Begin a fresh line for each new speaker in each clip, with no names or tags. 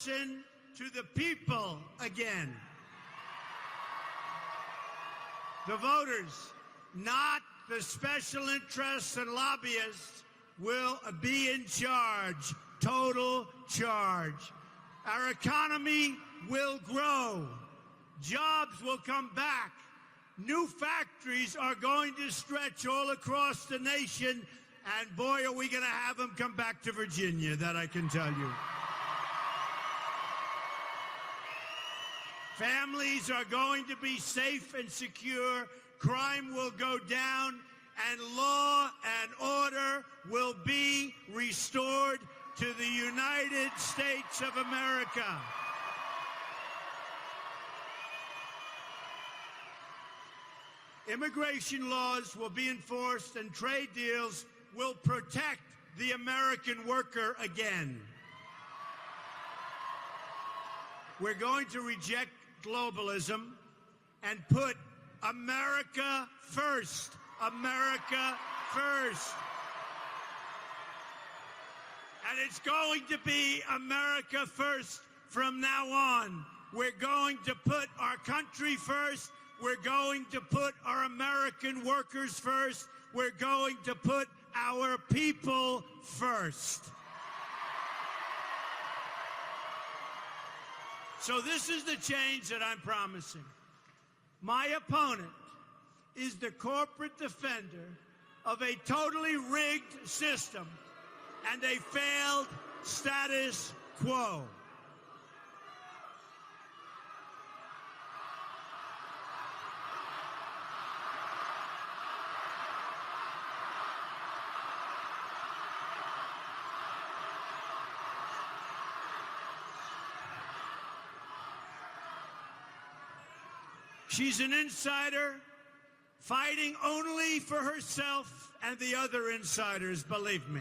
Listen to the people again. The voters, not the special interests and lobbyists, will be in charge, total charge. Our economy will grow. Jobs will come back. New factories are going to stretch all across the nation, and boy, are we going to have them come back to Virginia, that I can tell you. Families are going to be safe and secure, crime will go down, and law and order will be restored to the United States of America. Immigration laws will be enforced and trade deals will protect the American worker again. We're going to reject globalism and put America first. America first. And it's going to be America first from now on. We're going to put our country first. We're going to put our American workers first. We're going to put our people first. So this is the change that I'm promising. My opponent is the corporate defender of a totally rigged system and a failed status quo. She's an insider fighting only for herself and the other insiders, believe me.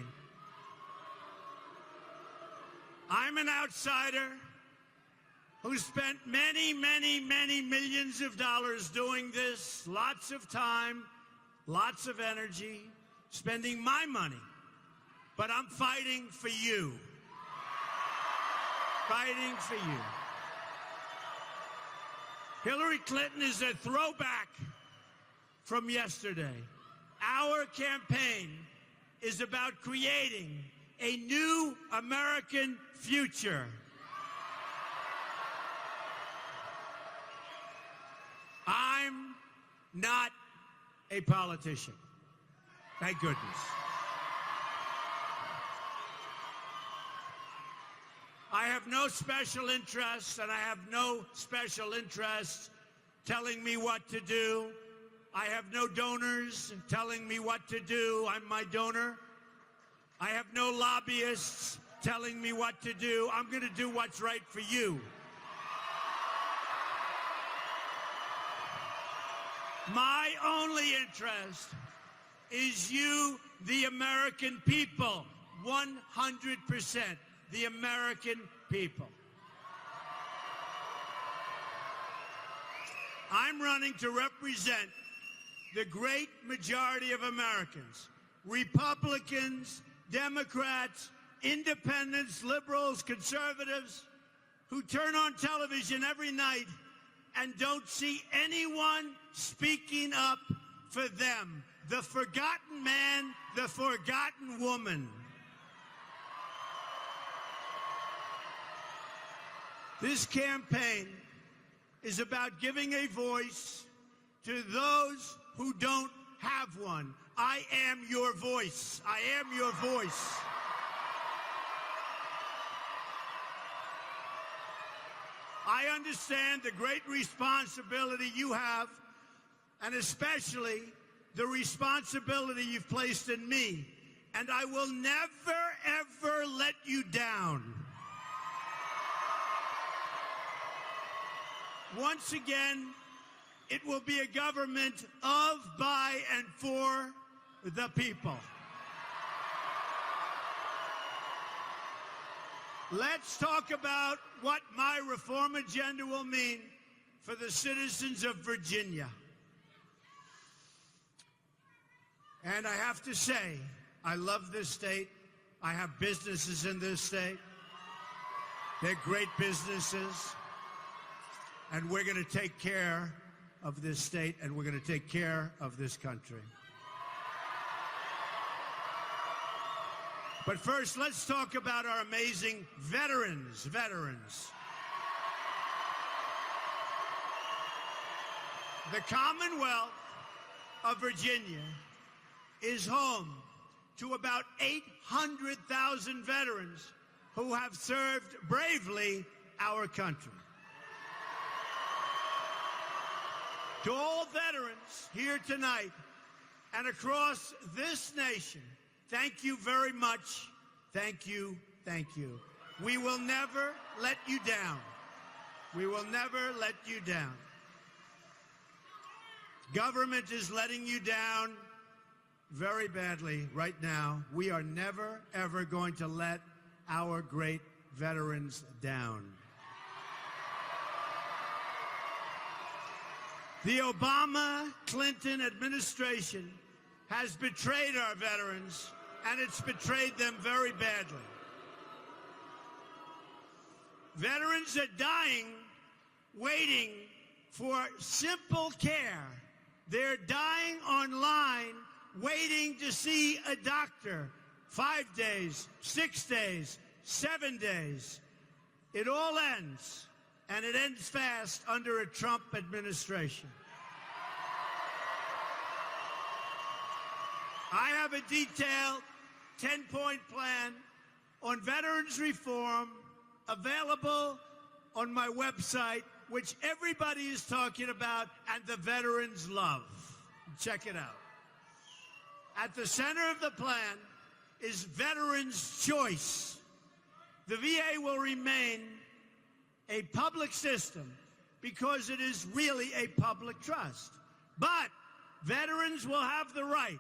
I'm an outsider who spent many, many, many millions of dollars doing this, lots of time, lots of energy, spending my money. But I'm fighting for you. Fighting for you. Hillary Clinton is a throwback from yesterday. Our campaign is about creating a new American future. I'm not a politician. Thank goodness. I have no special interests, and I have no special interests telling me what to do. I have no donors telling me what to do. I'm my donor. I have no lobbyists telling me what to do. I'm going to do what's right for you. My only interest is you, the American people, 100%. The American people. I'm running to represent the great majority of Americans, Republicans, Democrats, independents, liberals, conservatives, who turn on television every night and don't see anyone speaking up for them. The forgotten man, the forgotten woman. This campaign is about giving a voice to those who don't have one. I am your voice. I am your voice. I understand the great responsibility you have, and especially the responsibility you've placed in me. And I will never, ever let you down. Once again, it will be a government of, by, and for the people. Let's talk about what my reform agenda will mean for the citizens of Virginia. And I have to say, I love this state. I have businesses in this state. They're great businesses. And we're going to take care of this state, and we're going to take care of this country. But first, let's talk about our amazing veterans. The Commonwealth of Virginia is home to about 800,000 veterans who have served bravely our country. To all veterans here tonight and across this nation, thank you very much. Thank you. We will never let you down. We will never let you down. Government is letting you down very badly right now. We are never, ever going to let our great veterans down. The Obama-Clinton administration has betrayed our veterans, and it's betrayed them very badly. Veterans are dying, waiting for simple care. They're dying online, waiting to see a doctor. 5 days, 6 days, 7 days. It all ends, and it ends fast under a Trump administration. I have a detailed 10-point plan on veterans reform available on my website, which everybody is talking about and the veterans love. Check it out. At the center of the plan is Veterans' Choice. The VA will remain a public system because it is really a public trust. But veterans will have the right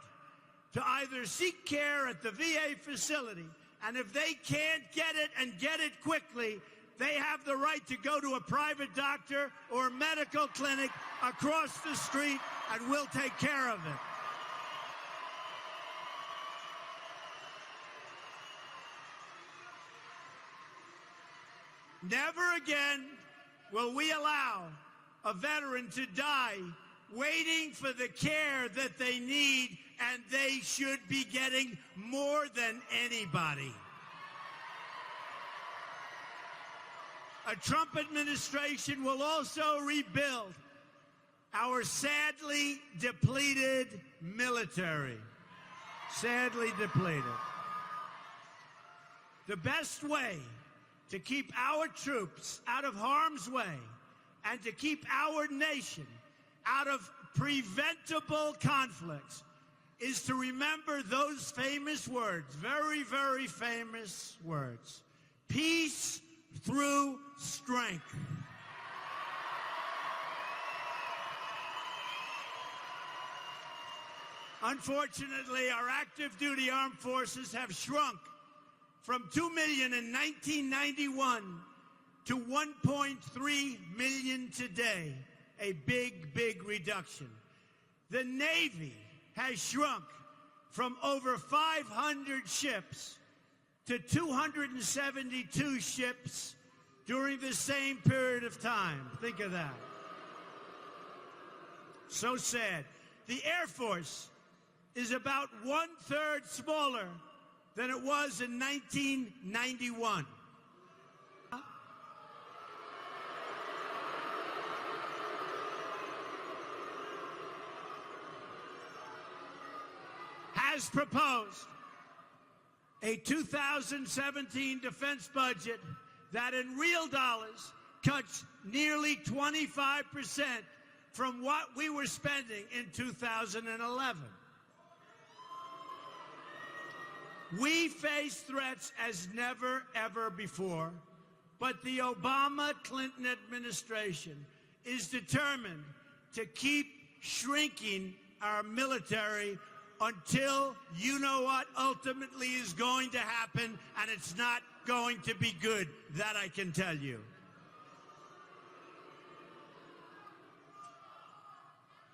to either seek care at the VA facility, and if they can't get it and get it quickly, they have the right to go to a private doctor or medical clinic across the street, and we'll take care of it. Never again will we allow a veteran to die waiting for the care that they need, and they should be getting more than anybody. A Trump administration will also rebuild our sadly depleted military. Sadly depleted. The best way to keep our troops out of harm's way and to keep our nation out of preventable conflicts is to remember those famous words, very, very famous words. Peace through strength. Unfortunately, our active duty armed forces have shrunk from 2 million in 1991 to 1.3 million today, a big, big reduction. The Navy has shrunk from over 500 ships to 272 ships during the same period of time. Think of that. So sad. The Air Force is about 1/3 smaller than it was in 1991. Has proposed a 2017 defense budget that in real dollars cuts nearly 25% from what we were spending in 2011. We face threats as never, ever before, but the Obama-Clinton administration is determined to keep shrinking our military until you know what ultimately is going to happen, and it's not going to be good. That I can tell you.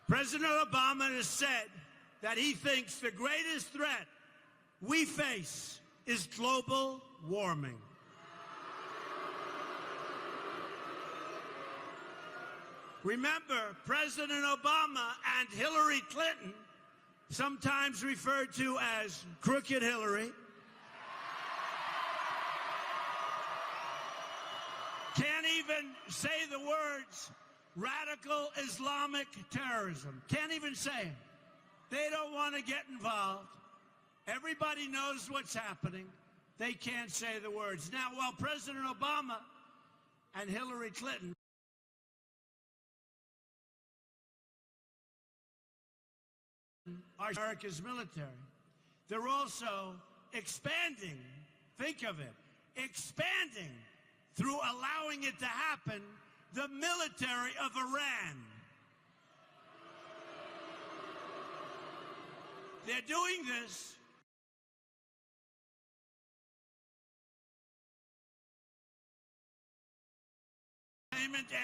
President Obama has said that he thinks the greatest threat we face is global warming. Remember, President Obama and Hillary Clinton, sometimes referred to as Crooked Hillary, can't even say the words radical Islamic terrorism. Can't even say it. They don't want to get involved. Everybody knows what's happening. They can't say the words. Now, while President Obama and Hillary Clinton are America's military, they're also expanding, think of it, expanding through allowing it to happen, the military of Iran. They're doing this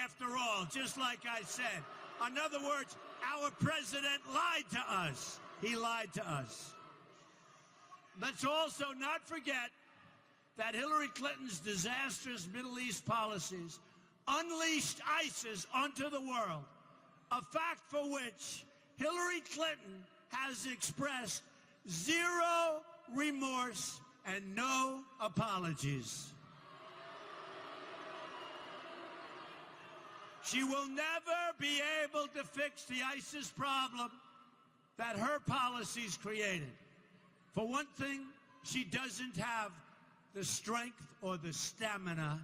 after all, just like I said. In other words, our president lied to us. He lied to us. Let's also not forget that Hillary Clinton's disastrous Middle East policies unleashed ISIS onto the world, a fact for which Hillary Clinton has expressed zero remorse and no apologies. She will never be able to fix the ISIS problem that her policies created. For one thing, she doesn't have the strength or the stamina,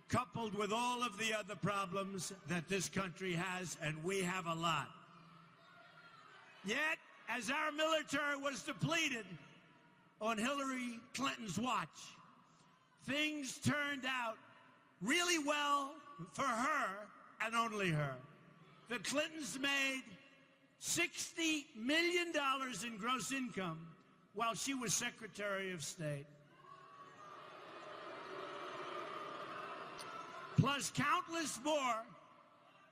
coupled with all of the other problems that this country has, and we have a lot. Yet, as our military was depleted on Hillary Clinton's watch, things turned out really well for her and only her. The Clintons made $60 million in gross income while she was Secretary of State. Plus countless more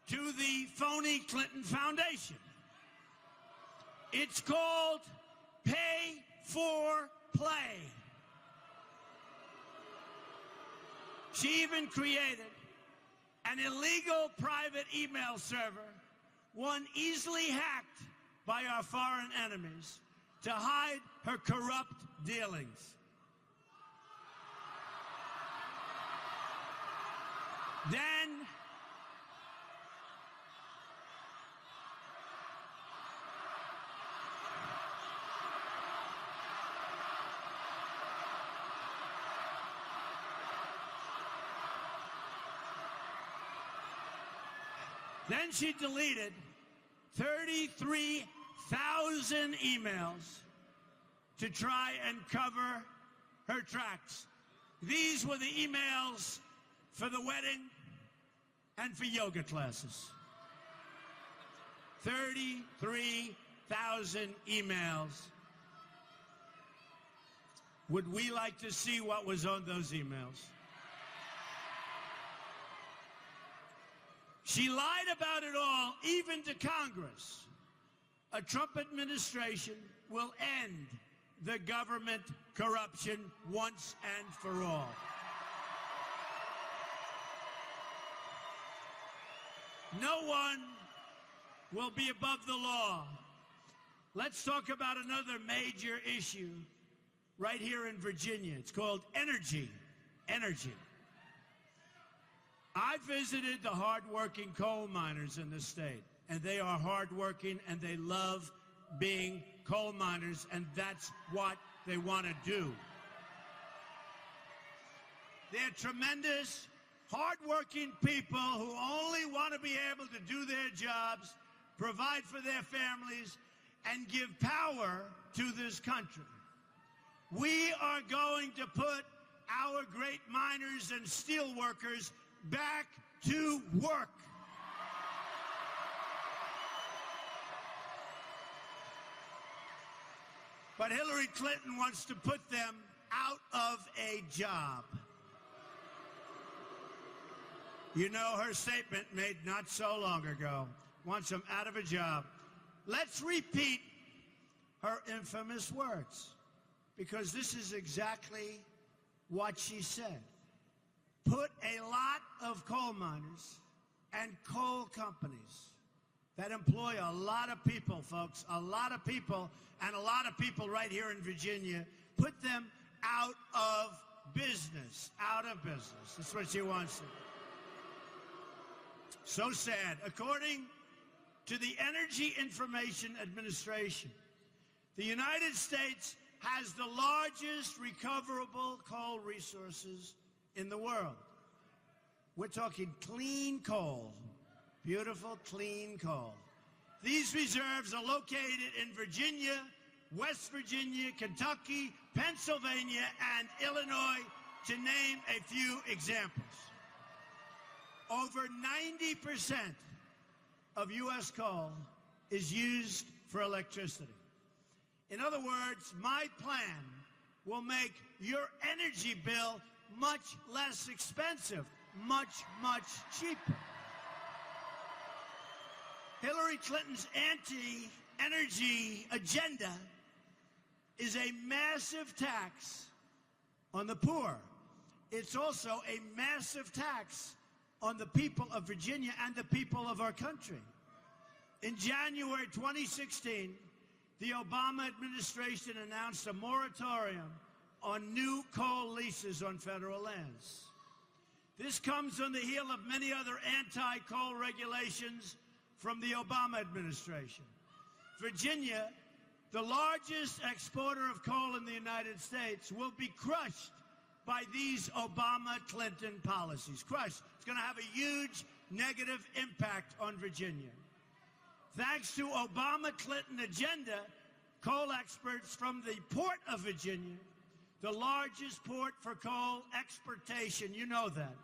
to the phony Clinton Foundation. It's called Pay for Play. She even created an illegal private email server, one easily hacked by our foreign enemies, to hide her corrupt dealings. Then she deleted 33,000 emails to try and cover her tracks. These were the emails for the wedding and for yoga classes. 33,000 emails. Would we like to see what was on those emails? She lied about it all, even to Congress. A Trump administration will end the government corruption once and for all. No one will be above the law. Let's talk about another major issue right here in Virginia. It's called energy. Energy. I visited the hardworking coal miners in the state, and they are hardworking, and they love being coal miners, and that's what they want to do. They're tremendous, hardworking people who only want to be able to do their jobs, provide for their families, and give power to this country. We are going to put our great miners and steel workers back to work. But Hillary Clinton wants to put them out of a job. You know, her statement made not so long ago wants them out of a job. Let's repeat her infamous words, because this is exactly what she said. Put a lot of coal miners and coal companies that employ a lot of people, folks, a lot of people, and a lot of people right here in Virginia, put them out of business, out of business. That's what she wants to do. So sad. According to the Energy Information Administration, the United States has the largest recoverable coal resources in the world. We're talking clean coal, beautiful, clean coal. These reserves are located in Virginia, West Virginia, Kentucky, Pennsylvania, and Illinois, to name a few examples. Over 90% of U.S. coal is used for electricity. In other words, my plan will make your energy bill much less expensive, much, much cheaper. Hillary Clinton's anti-energy agenda is a massive tax on the poor. It's also a massive tax on the people of Virginia and the people of our country. In January 2016, the Obama administration announced a moratorium on new coal leases on federal lands. This comes on the heel of many other anti-coal regulations from the Obama administration. Virginia, the largest exporter of coal in the United States, will be crushed by these Obama-Clinton policies. Crushed. It's going to have a huge negative impact on Virginia. Thanks to Obama-Clinton agenda, coal experts from the Port of Virginia, the largest port for coal exportation, you know that,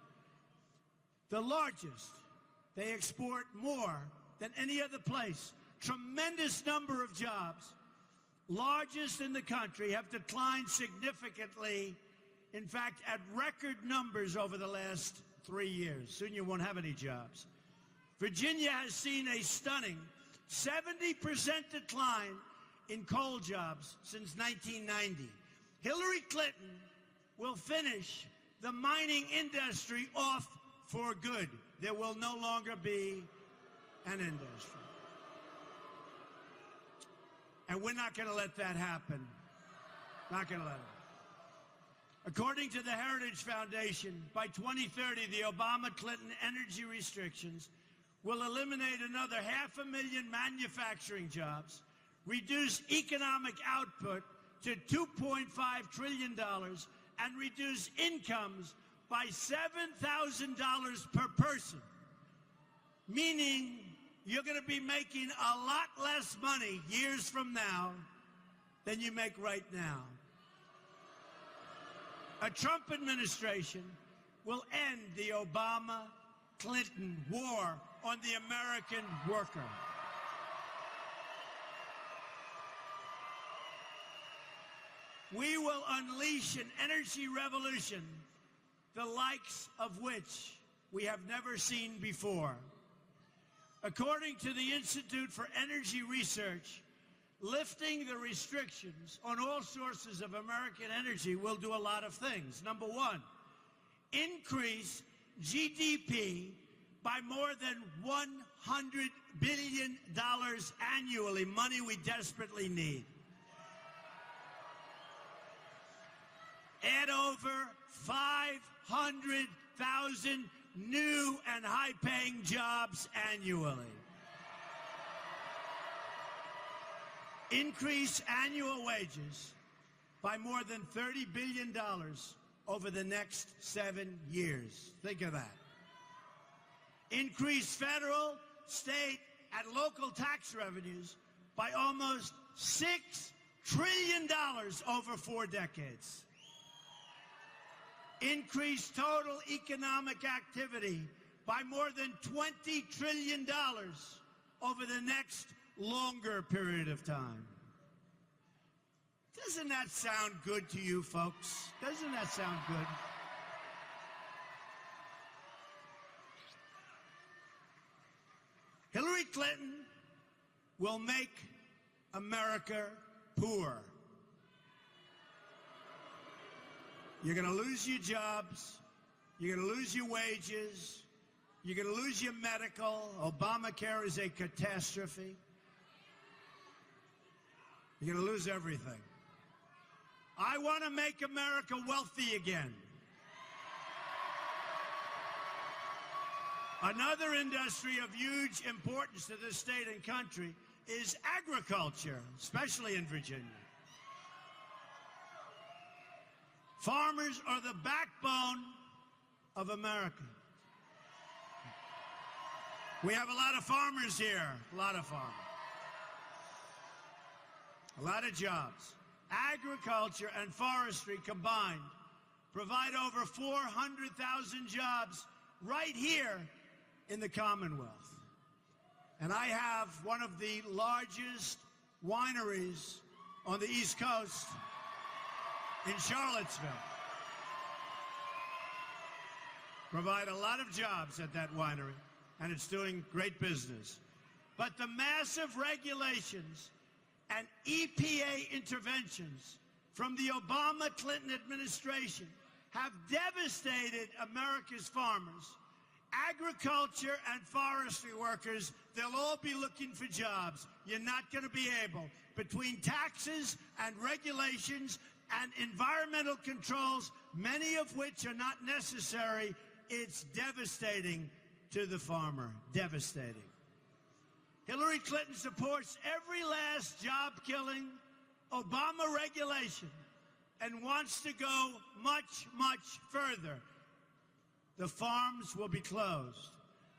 the largest, they export more than any other place. Tremendous number of jobs, largest in the country, have declined significantly. In fact, at record numbers over the last 3 years. Soon you won't have any jobs. Virginia has seen a stunning 70% decline in coal jobs since 1990. Hillary Clinton will finish the mining industry off for good. There will no longer be an industry. And we're not going to let that happen. Not going to let it. According to the Heritage Foundation, by 2030, the Obama-Clinton energy restrictions will eliminate another 500,000 manufacturing jobs, reduce economic output to $2.5 trillion, and reduce incomes by $7,000 per person, meaning you're going to be making a lot less money years from now than you make right now. A Trump administration will end the Obama-Clinton war on the American worker. We will unleash an energy revolution, the likes of which we have never seen before. According to the Institute for Energy Research, lifting the restrictions on all sources of American energy will do a lot of things. Number one, increase GDP by more than $100 billion annually, money we desperately need. Add over 500,000 new and high-paying jobs annually. Increase annual wages by more than $30 billion over the next 7 years. Think of that. Increase federal, state, and local tax revenues by almost $6 trillion over 4 decades. Increase total economic activity by more than $20 trillion over the next longer period of time. Doesn't that sound good to you, folks? Doesn't that sound good? Hillary Clinton will make America poor. You're going to lose your jobs. You're going to lose your wages. You're going to lose your medical. Obamacare is a catastrophe. You're going to lose everything. I want to make America wealthy again. Another industry of huge importance to this state and country is agriculture, especially in Virginia. Farmers are the backbone of America. We have a lot of farmers here, a lot of farmers. A lot of jobs. Agriculture and forestry combined provide over 400,000 jobs right here in the Commonwealth. And I have one of the largest wineries on the East Coast in Charlottesville. Provide a lot of jobs at that winery, and it's doing great business. But the massive regulations and EPA interventions from the Obama-Clinton administration have devastated America's farmers. Agriculture and forestry workers, they'll all be looking for jobs. You're not going to be able. Between taxes and regulations and environmental controls, many of which are not necessary, it's devastating to the farmer. Devastating. Hillary Clinton supports every last job-killing Obama regulation and wants to go much, much further. The farms will be closed.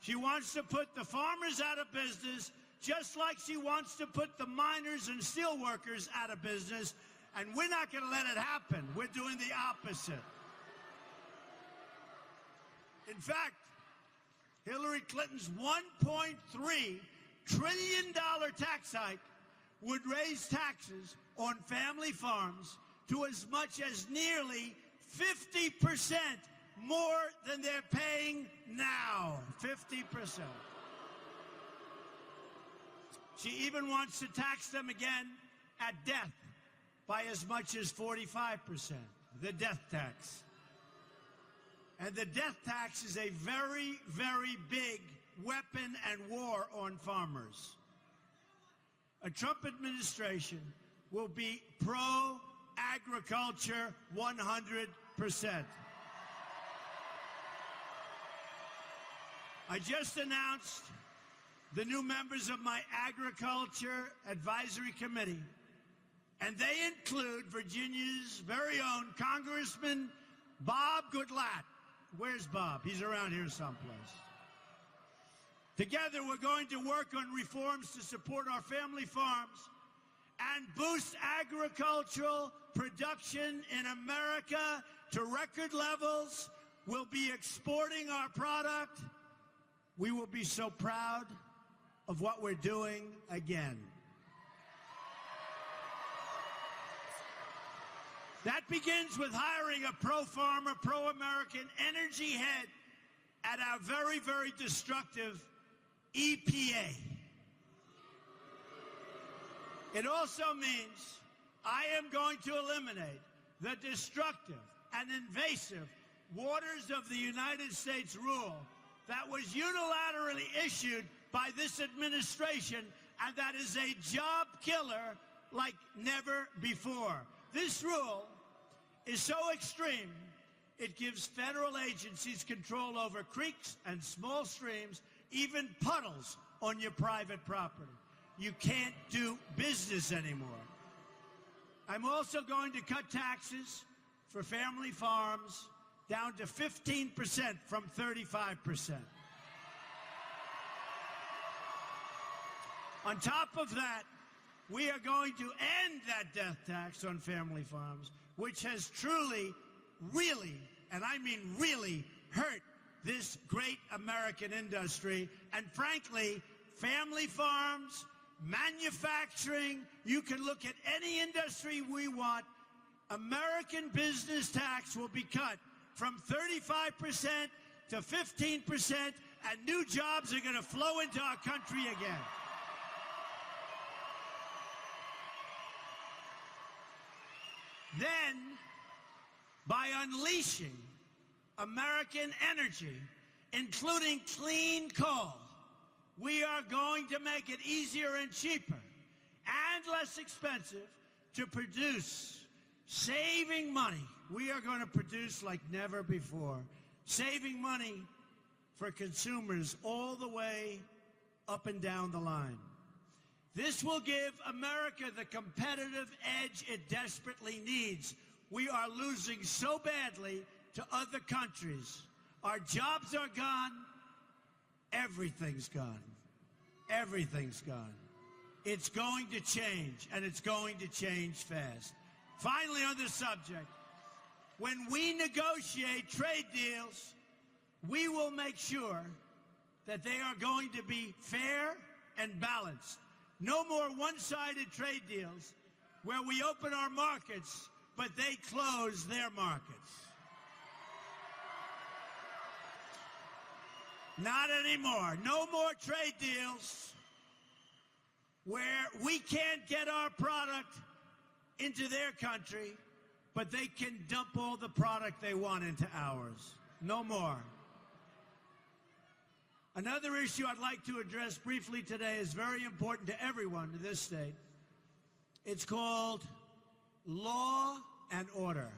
She wants to put the farmers out of business, just like she wants to put the miners and steel workers out of business, and we're not going to let it happen. We're doing the opposite. In fact, Hillary Clinton's $1.3 trillion tax hike would raise taxes on family farms to as much as nearly 50% more than they're paying now. 50%. She even wants to tax them again at death by as much as 45%, the death tax. And the death tax is a very, very big weapon and war on farmers. A Trump administration will be pro-agriculture 100%. I just announced the new members of my Agriculture Advisory Committee, and they include Virginia's very own Congressman Bob Goodlatte. Where's Bob? He's around here someplace. Together, we're going to work on reforms to support our family farms and boost agricultural production in America to record levels. We'll be exporting our product. We will be so proud of what we're doing again. That begins with hiring a pro-farmer, pro-American energy head at our very, very destructive EPA. It also means I am going to eliminate the destructive and invasive waters of the United States rule that was unilaterally issued by this administration, and that is a job killer like never before. This rule is so extreme, it gives federal agencies control over creeks and small streams, even puddles on your private property. You can't do business anymore. I'm also going to cut taxes for family farms down to 15% from 35%. On top of that, we are going to end that death tax on family farms, which has truly, really, and I mean really, hurt this great American industry. And frankly, family farms, manufacturing, you can look at any industry we want. American business tax will be cut from 35% to 15%, and new jobs are going to flow into our country again. Then, by unleashing American energy including clean coal. We are going to make it easier and cheaper and less expensive to produce, saving money. We are going to produce like never before, saving money for consumers all the way up and down the line. This will give America the competitive edge it desperately needs. We are losing so badly to other countries. Our jobs are gone. Everything's gone. Everything's gone. It's going to change, and it's going to change fast. Finally, on this subject, when we negotiate trade deals, we will make sure that they are going to be fair and balanced. No more one-sided trade deals where we open our markets, but they close their markets. Not anymore. No more trade deals where we can't get our product into their country, but they can dump all the product they want into ours. No more. Another issue I'd like to address briefly today is very important to everyone in this state. It's called law and order.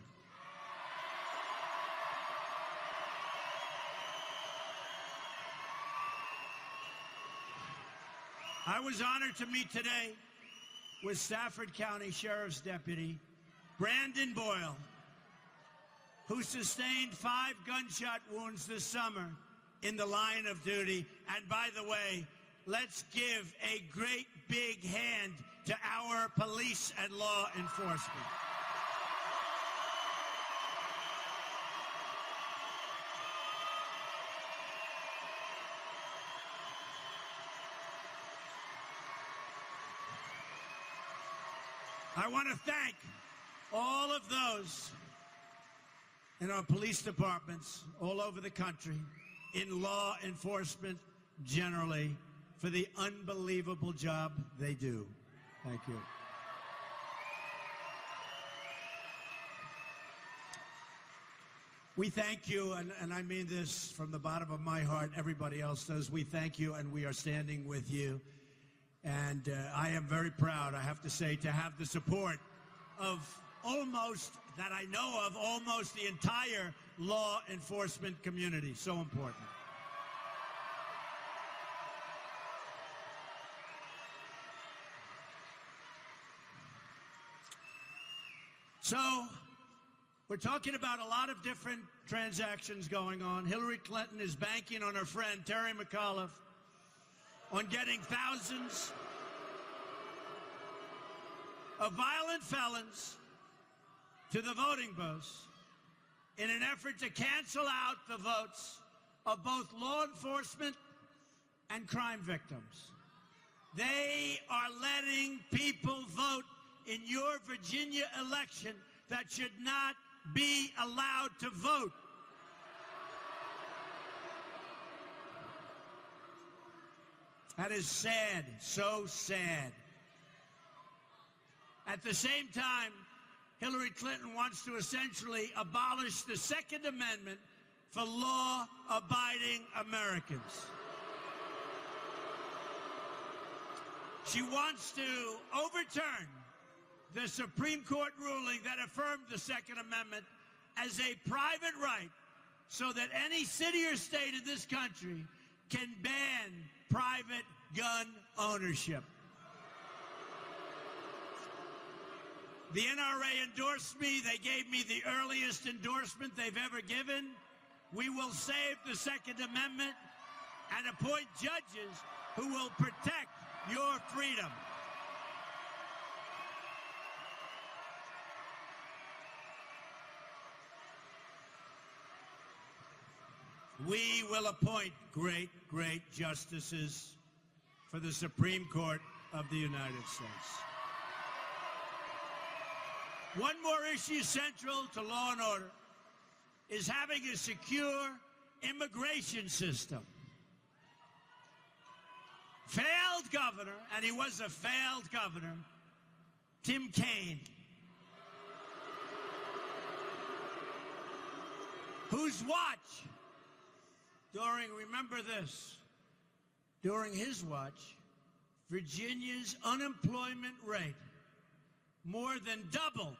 I was honored to meet today with Stafford County Sheriff's Deputy Brandon Boyle, who sustained 5 gunshot wounds this summer in the line of duty. And by the way, let's give a great big hand to our police and law enforcement. I want to thank all of those in our police departments all over the country, in law enforcement generally, for the unbelievable job they do. Thank you. We thank you, and I mean this from the bottom of my heart. Everybody else does. We thank you, and we are standing with you. And I am very proud, I have to say, to have the support of almost the entire law enforcement community. So important. So, we're talking about a lot of different transactions going on. Hillary Clinton is banking on her friend Terry McAuliffe on getting thousands of violent felons to the voting booths in an effort to cancel out the votes of both law enforcement and crime victims. They are letting people vote in your Virginia election that should not be allowed to vote. That is sad, so sad. At the same time, Hillary Clinton wants to essentially abolish the Second Amendment for law-abiding Americans. She wants to overturn the Supreme Court ruling that affirmed the Second Amendment as a private right so that any city or state in this country can ban private gun ownership. The NRA endorsed me. They gave me the earliest endorsement they've ever given. We will save the Second Amendment and appoint judges who will protect your freedom. We will appoint great, great justices for the Supreme Court of the United States. One more issue central to law and order is having a secure immigration system. Failed governor, and he was a failed governor, Tim Kaine, whose watch remember this, during his watch, Virginia's unemployment rate more than doubled.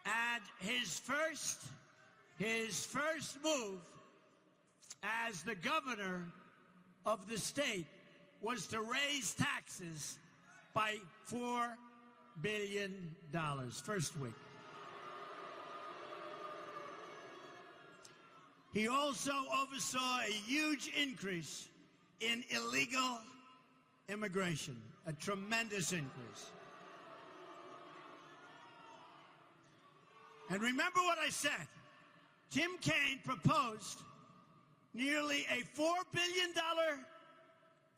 And his first move as the governor of the state was to raise taxes by $4 billion first week. He also oversaw a huge increase in illegal immigration, a tremendous increase. And remember what I said. Tim Kaine proposed nearly a $4 billion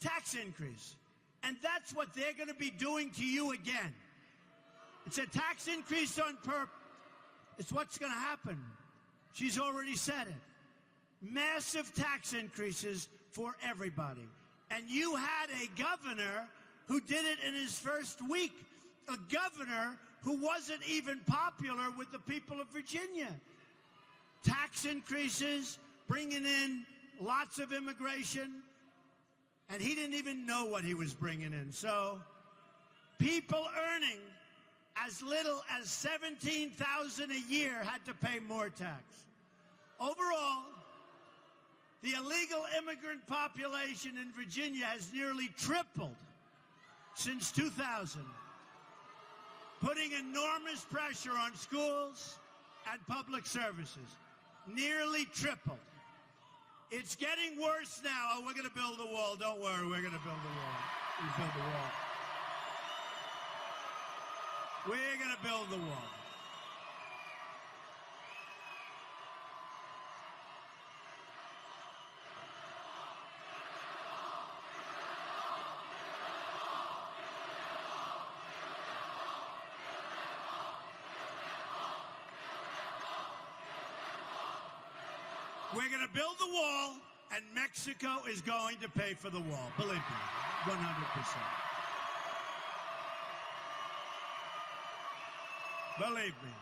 tax increase. And that's what they're going to be doing to you again. It's a tax increase on purpose. It's what's going to happen. She's already said it. Massive tax increases for everybody. And you had a governor who did it in his first week. A governor who wasn't even popular with the people of Virginia. Tax increases, bringing in lots of immigration, and he didn't even know what he was bringing in. So people earning as little as $17,000 a year had to pay more tax. Overall, the illegal immigrant population in Virginia has nearly tripled since 2000. Putting enormous pressure on schools and public services. Nearly tripled. It's getting worse now. Oh, we're going to build a wall. Don't worry, we're going to build a wall. We build the wall. We're going to build the wall. We're going to build the wall, and Mexico is going to pay for the wall. Believe me, 100%. Believe me.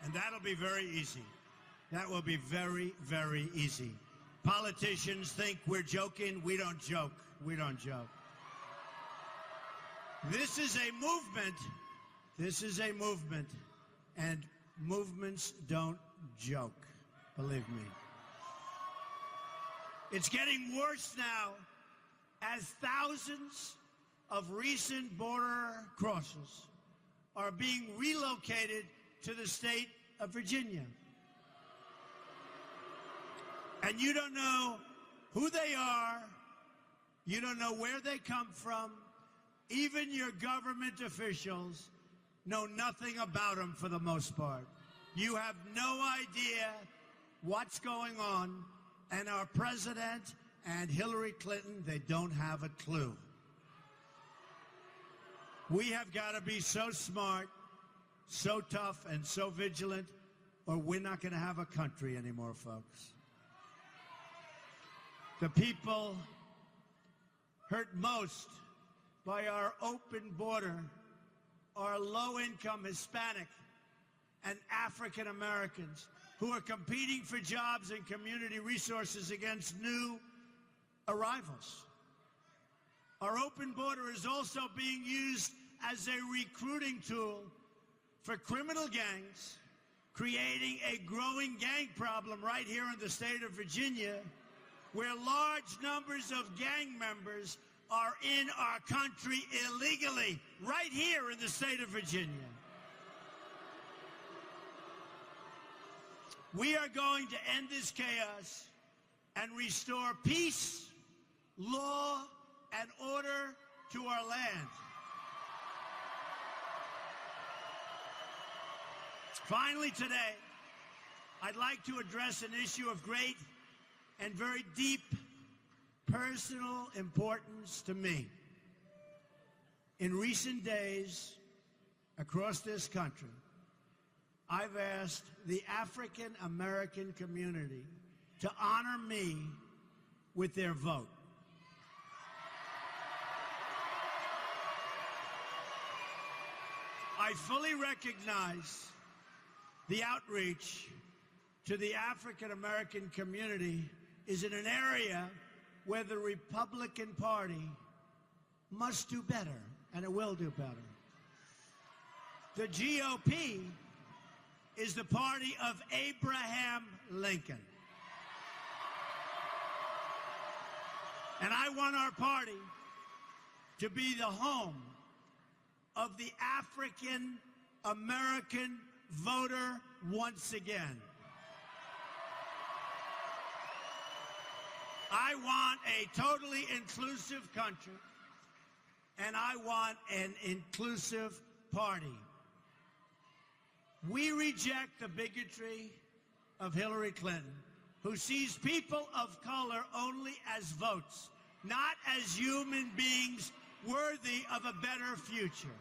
And that'll be very easy. That will be very, very easy. Politicians think we're joking. We don't joke. We don't joke. This is a movement. This is a movement. And movements don't joke. Believe me. It's getting worse now as thousands of recent border crossers are being relocated to the state of Virginia. And you don't know who they are. You don't know where they come from. Even your government officials know nothing about them for the most part. You have no idea what's going on, and our president and Hillary Clinton, they don't have a clue. We have got to be so smart, so tough, and so vigilant, or we're not going to have a country anymore, folks. The people hurt most by our open border are low-income Hispanic and African Americans who are competing for jobs and community resources against new arrivals. Our open border is also being used as a recruiting tool for criminal gangs, creating a growing gang problem right here in the state of Virginia, where large numbers of gang members are in our country illegally, right here in the state of Virginia. We are going to end this chaos and restore peace, law, and order to our land. Finally today, I'd like to address an issue of great and very deep personal importance to me. In recent days, across this country, I've asked the African American community to honor me with their vote. I fully recognize the outreach to the African American community is in an area where the Republican Party must do better, and it will do better. The GOP is the party of Abraham Lincoln. And I want our party to be the home of the African American voter once again. I want a totally inclusive country, and I want an inclusive party. We reject the bigotry of Hillary Clinton, who sees people of color only as votes, not as human beings worthy of a better future.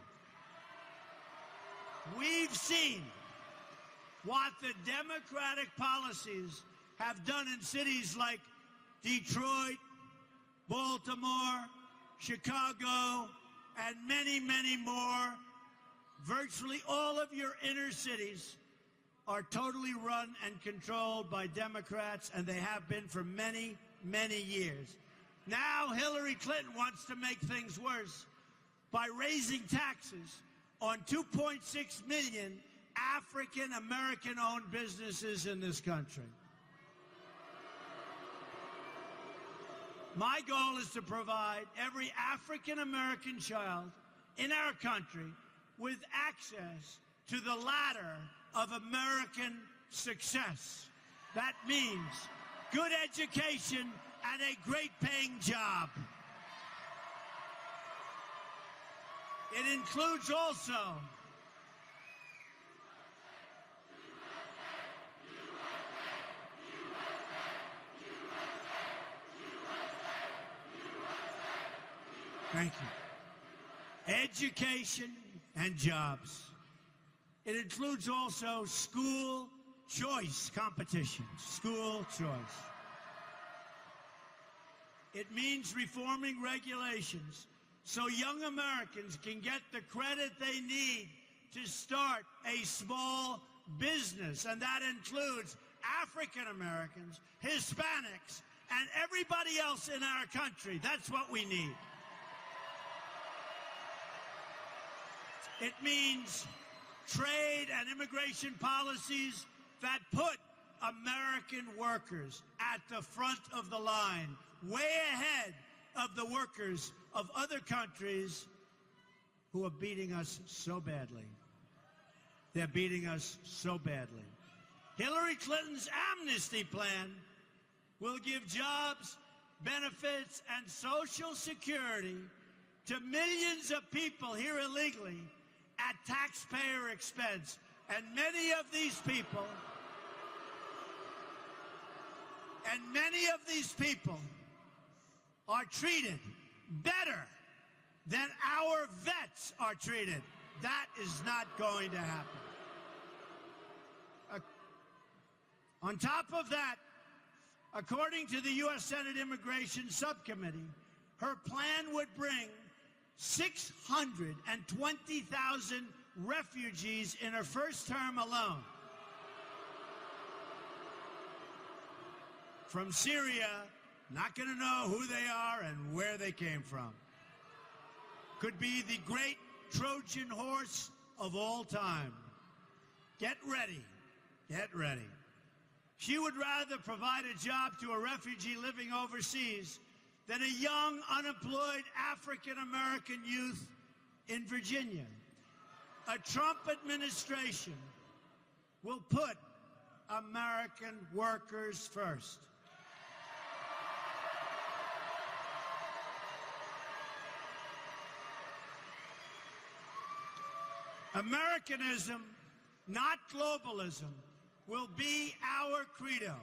We've seen what the Democratic policies have done in cities like Detroit, Baltimore, Chicago, and many, many more. Virtually all of your inner cities are totally run and controlled by Democrats, and they have been for many, many years. Now Hillary Clinton wants to make things worse by raising taxes on 2.6 million African American-owned businesses in this country. My goal is to provide every African American child in our country with access to the ladder of American success. That means good education and a great paying job. It includes also education and jobs. It includes also school choice competitions, school choice. It means reforming regulations so young Americans can get the credit they need to start a small business, and that includes African Americans, Hispanics, and everybody else in our country. That's what we need. It means trade and immigration policies that put American workers at the front of the line, way ahead of the workers of other countries who are beating us so badly. They're beating us so badly. Hillary Clinton's amnesty plan will give jobs, benefits, and Social Security to millions of people here illegally at taxpayer expense. And many of these people are treated better than our vets are treated. That is not going to happen. On top of that, according to the U.S. Senate Immigration Subcommittee, her plan would bring 620,000 refugees in her first term alone from Syria, not going to know who they are and where they came from. Could be the great Trojan horse of all time. Get ready. Get ready. She would rather provide a job to a refugee living overseas than a young, unemployed African-American youth in Virginia. A Trump administration will put American workers first. Americanism, not globalism, will be our credo.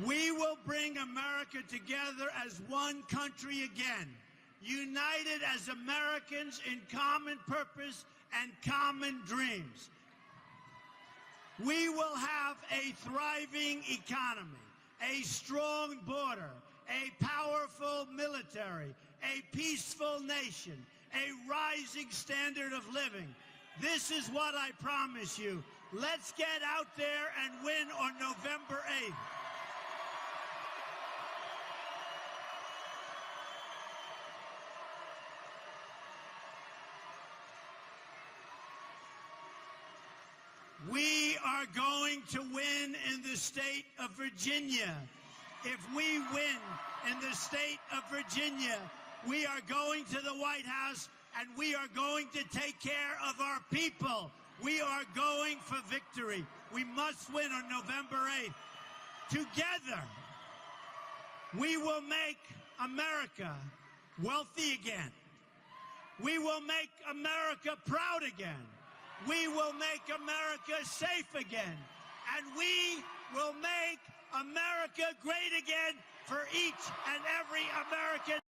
We will bring America together as one country again, united as Americans in common purpose and common dreams. We will have a thriving economy, a strong border, a powerful military, a peaceful nation, a rising standard of living. This is what I promise you. Let's get out there and win on November 8th. We are going to win in the state of Virginia. If we win in the state of Virginia, we are going to the White House and we are going to take care of our people. We are going for victory. We must win on November 8th. Together, we will make America wealthy again. We will make America proud again. We will make America safe again. And we will make America great again for each and every American.